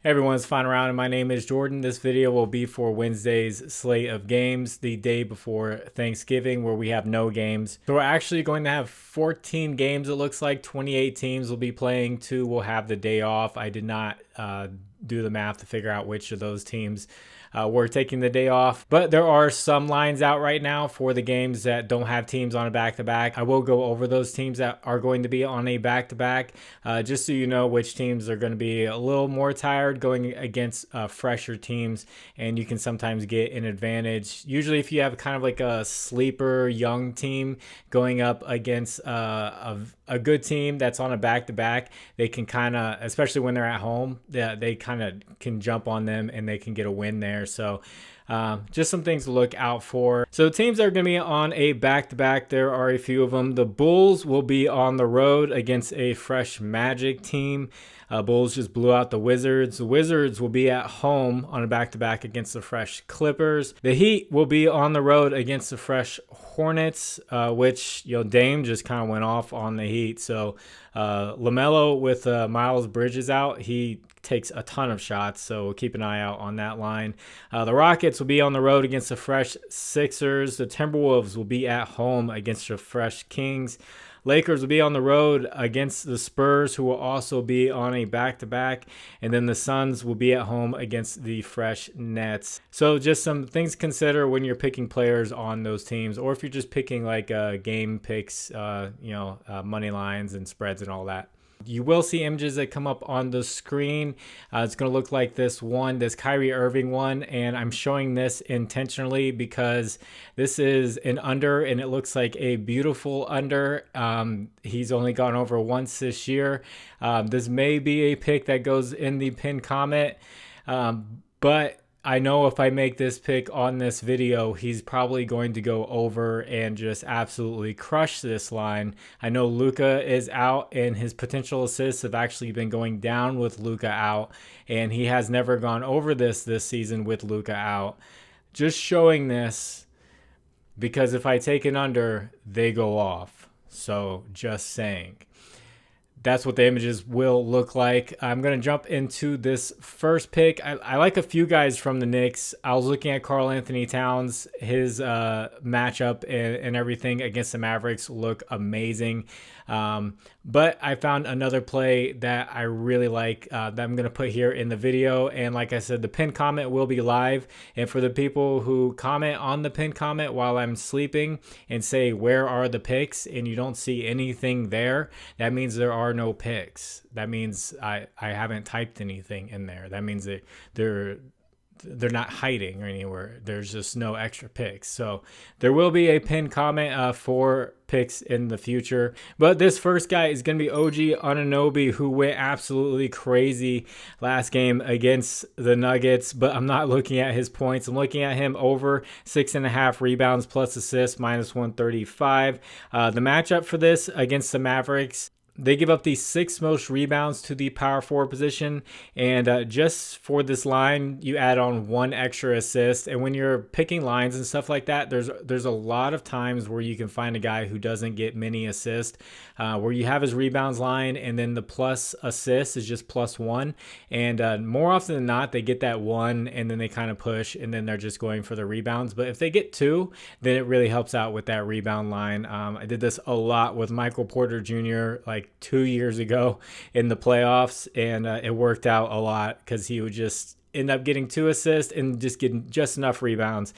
Hey everyone, it's Fine Around and my name is Jordan. This video will be for Wednesday's slate of games, the day before Thanksgiving, where we have no games. So we're actually going to have 14 games, it looks like. 28 teams will be playing, 2 will have the day off. I did not do the math to figure out which of those teams were taking the day off. But there are some lines out right now for the games that don't have teams on a back-to-back. I will go over those teams that are going to be on a back-to-back, just so you know which teams are going to be a little more tired going against fresher teams, and you can sometimes get an advantage. Usually if you have kind of like a sleeper young team going up against a good team that's on a back-to-back, they can kind of, especially when they're at home, they kind of can jump on them and they can get a win there. So just some things to look out for. So teams that are going to be on a back-to-back, there are a few of them. The Bulls will be on the road against a fresh Magic team. Bulls just blew out the Wizards. The Wizards will be at home on a back-to-back against the fresh Clippers. The Heat will be on the road against the fresh Hornets, which, Dame just kind of went off on the Heat. So LaMelo with Miles Bridges out, he takes a ton of shots, so keep an eye out on that line. The Rockets will be on the road against the fresh Sixers. The Timberwolves will be at home against the fresh Kings. Lakers will be on the road against the Spurs, who will also be on a back-to-back. And then the Suns will be at home against the fresh Nets. So just some things to consider when you're picking players on those teams, or if you're just picking like game picks, money lines and spreads and all that. You will see images that come up on the screen. It's going to look like this Kyrie Irving one, and I'm showing this intentionally because this is an under, and it looks like a beautiful under. He's only gone over once this year. This may be a pick that goes in the pinned comment, but I know if I make this pick on this video, he's probably going to go over and just absolutely crush this line. I know Luka is out, and his potential assists have actually been going down with Luka out, and he has never gone over this season with Luka out. Just showing this because if I take an under, they go off. So just saying. That's what the images will look like. I'm going to jump into this first pick. I like a few guys from the Knicks. I was looking at Karl Anthony Towns. His matchup and everything against the Mavericks look amazing. But I found another play that I really like that I'm going to put here in the video. And like I said, the pinned comment will be live. And for the people who comment on the pinned comment while I'm sleeping and say, where are the picks? And you don't see anything there, that means there are no picks. That means I haven't typed anything in there. That means that they're not hiding or anywhere. There's just no extra picks. So there will be a pinned comment for picks in the future. But this first guy is going to be OG Anunoby, who went absolutely crazy last game against the Nuggets. But I'm not looking at his points. I'm looking at him over 6.5 rebounds plus assists, minus 135. The matchup for this against the Mavericks, they give up the 6th most rebounds to the power forward position. And just for this line, you add on 1 extra assist. And when you're picking lines and stuff like that, there's a lot of times where you can find a guy who doesn't get many assists, where you have his rebounds line and then the plus assist is just +1. And more often than not, they get that 1 and then they kind of push and then they're just going for the rebounds. But if they get 2, then it really helps out with that rebound line. I did this a lot with Michael Porter Jr. like 2 years ago in the playoffs, and it worked out a lot because he would just end up getting 2 assists and just getting just enough rebounds.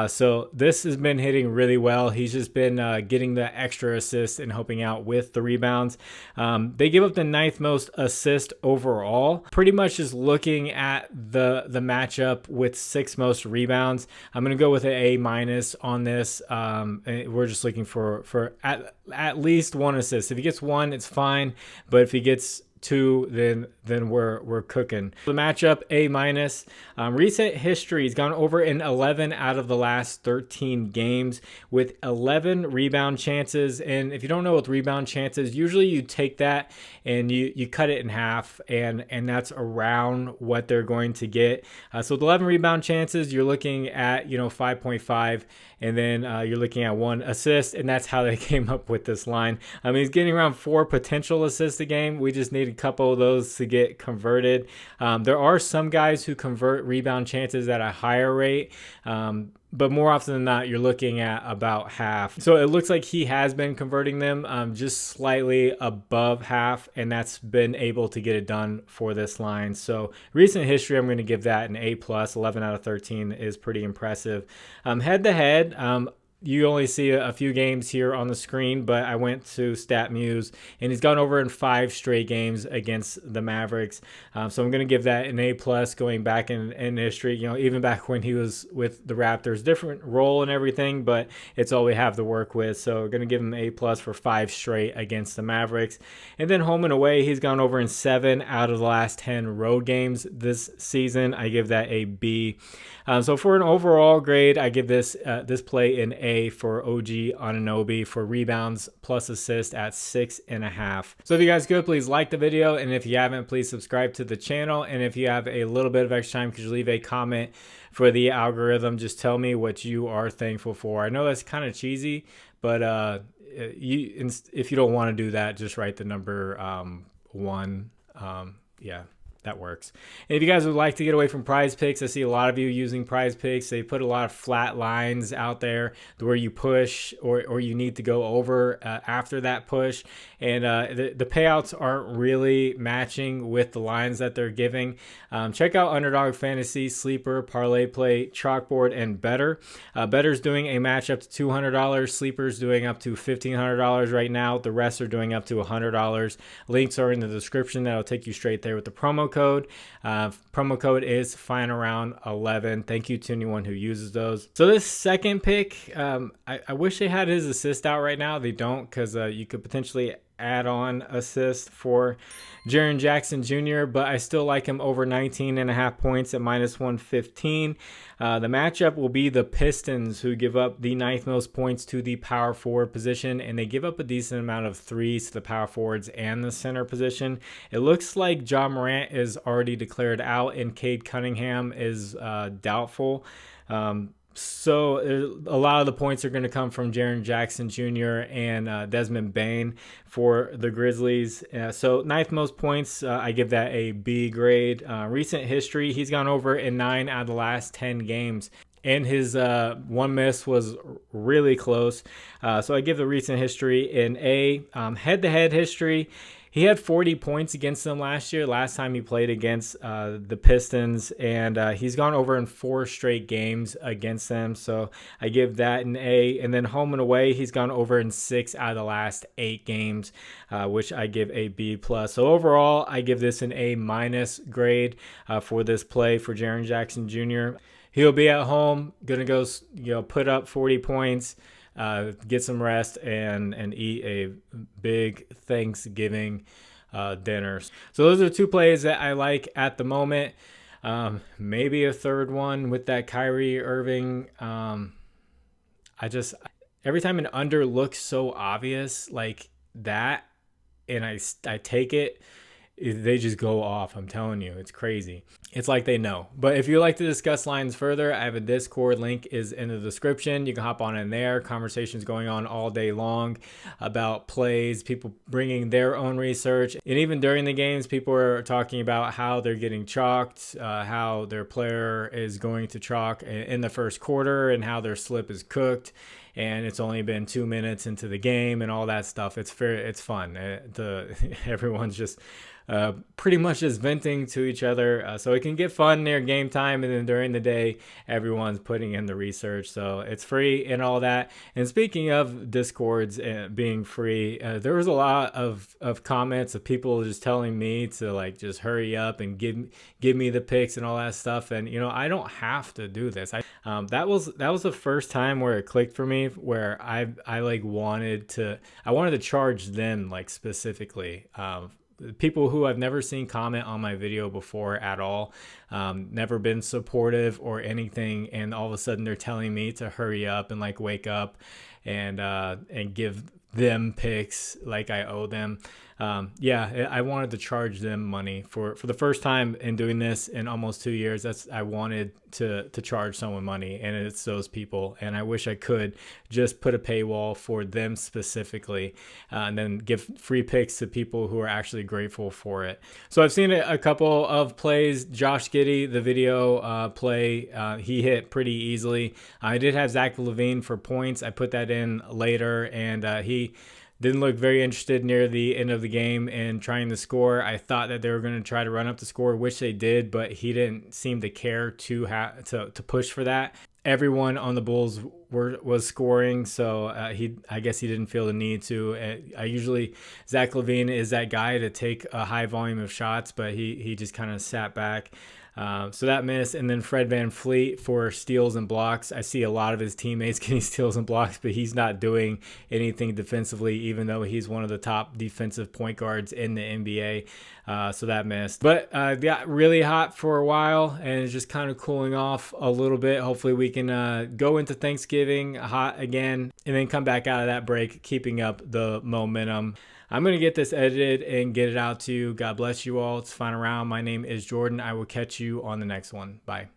So this has been hitting really well. He's just been getting the extra assists and helping out with the rebounds. They give up the 9th most assist overall. Pretty much just looking at the matchup with 6th most rebounds. I'm going to go with an A- on this. We're just looking for at least 1 assist. If he gets 1, it's fine. But if he gets 2, then we're cooking. The matchup A-. Recent history, he's gone over in 11 out of the last 13 games with 11 rebound chances. And if you don't know what rebound chances, usually you take that and you cut it in half, and that's around what they're going to get. So with 11 rebound chances, you're looking at 5.5, and then you're looking at 1 assist, and that's how they came up with this line. I mean, he's getting around 4 potential assists a game. We just need to a couple of those to get converted. There are some guys who convert rebound chances at a higher rate. But more often than not, you're looking at about half. So it looks like he has been converting them just slightly above half, and that's been able to get it done for this line. So recent history, I'm going to give that an A+. 11 out of 13 is pretty impressive. Head to head, you only see a few games here on the screen, but I went to StatMuse, and he's gone over in 5 straight games against the Mavericks. So I'm going to give that an A+, going back in history, even back when he was with the Raptors. Different role and everything, but it's all we have to work with. So we're going to give him an A+ for 5 straight against the Mavericks. And then home and away, he's gone over in 7 out of the last 10 road games this season. I give that a B. So for an overall grade, I give this play an A for OG Anunoby for rebounds plus assist at 6.5. So if you guys could, please like the video, and if you haven't, please subscribe to the channel. And if you have a little bit of extra time, could you leave a comment for the algorithm? Just tell me what you are thankful for. I know that's kind of cheesy, but if you don't want to do that, just write the number 1. Yeah, that works. And if you guys would like to get away from Prizepicks, I see a lot of you using Prizepicks. They put a lot of flat lines out there where you push or you need to go over after that push. And the payouts aren't really matching with the lines that they're giving. Check out Underdog, Fantasy, Sleeper, ParlayPlay, ChalkBoard, and BETR. BETR's doing a match up to $200. Sleeper's doing up to $1,500 right now. The rest are doing up to $100. Links are in the description. That'll take you straight there with the promo code. Promo code is FINAROUND11. Thank you to anyone who uses those. So this second pick, I wish they had his assist out right now. They don't, because you could potentially add on assist for Jaren Jackson Jr., but I still like him over 19.5 points at -115. The matchup will be the Pistons, who give up the 9th most points to the power forward position, and they give up a decent amount of threes to the power forwards and the center position. It looks like Ja Morant is already declared out, and Cade Cunningham is doubtful. So a lot of the points are going to come from Jaren Jackson Jr. and Desmond Bane for the Grizzlies. So 9th most points, I give that a B grade. Recent history, he's gone over in 9 out of the last 10 games. And his one miss was really close. So I give the recent history an A. Head-to-head history, he had 40 points against them last year, last time he played against the Pistons, and he's gone over in 4 straight games against them, so I give that an A. And then home and away, he's gone over in 6 out of the last 8 games, which I give a B+. So overall, I give this an A- grade for this play for Jaren Jackson Jr. He'll be at home, gonna go, put up 40 points, get some rest, and eat a big Thanksgiving dinner. So those are 2 plays that I like at the moment. Maybe a third one with that Kyrie Irving. Every time an under looks so obvious like that, and I take it, they just go off. I'm telling you, it's crazy. It's like they know. But if you'd like to discuss lines further, I have a Discord. Link is in the description. You can hop on in there. Conversations going on all day long about plays, people bringing their own research. And even during the games, people are talking about how they're getting chalked, how their player is going to chalk in the first quarter, and how their slip is cooked. And it's only been 2 minutes into the game and all that stuff. It's fair. It's fun. Everyone's just pretty much just venting to each other. So it can get fun near game time, and then during the day, everyone's putting in the research. So it's free and all that. And speaking of Discords being free, there was a lot of comments of people just telling me to just hurry up and give me the picks and all that stuff. And I don't have to do this. That was the first time where it clicked for me, where I wanted to charge them specifically. People who I've never seen comment on my video before at all, never been supportive or anything, and all of a sudden they're telling me to hurry up and wake up and give them picks like I owe them. Yeah, I wanted to charge them money for the first time in doing this in almost 2 years. I wanted to charge someone money, and it's those people. And I wish I could just put a paywall for them specifically, and then give free picks to people who are actually grateful for it. So I've seen a couple of plays. Josh Giddey, the video play, he hit pretty easily. I did have Zach LaVine for points. I put that in later, and he didn't look very interested near the end of the game in trying to score. I thought that they were going to try to run up the score, which they did, but he didn't seem to care to push for that. Everyone on the Bulls was scoring, so I guess he didn't feel the need to. Zach LaVine is that guy to take a high volume of shots, but he just kind of sat back. So that missed. And then Fred VanVleet for steals and blocks. I see a lot of his teammates getting steals and blocks, but he's not doing anything defensively, even though he's one of the top defensive point guards in the NBA. So that missed. But got really hot for a while, and it's just kind of cooling off a little bit. Hopefully we can go into Thanksgiving hot again, and then come back out of that break, keeping up the momentum. I'm going to get this edited and get it out to you. God bless you all. It's Final Round. My name is Jordan. I will catch you on the next one. Bye.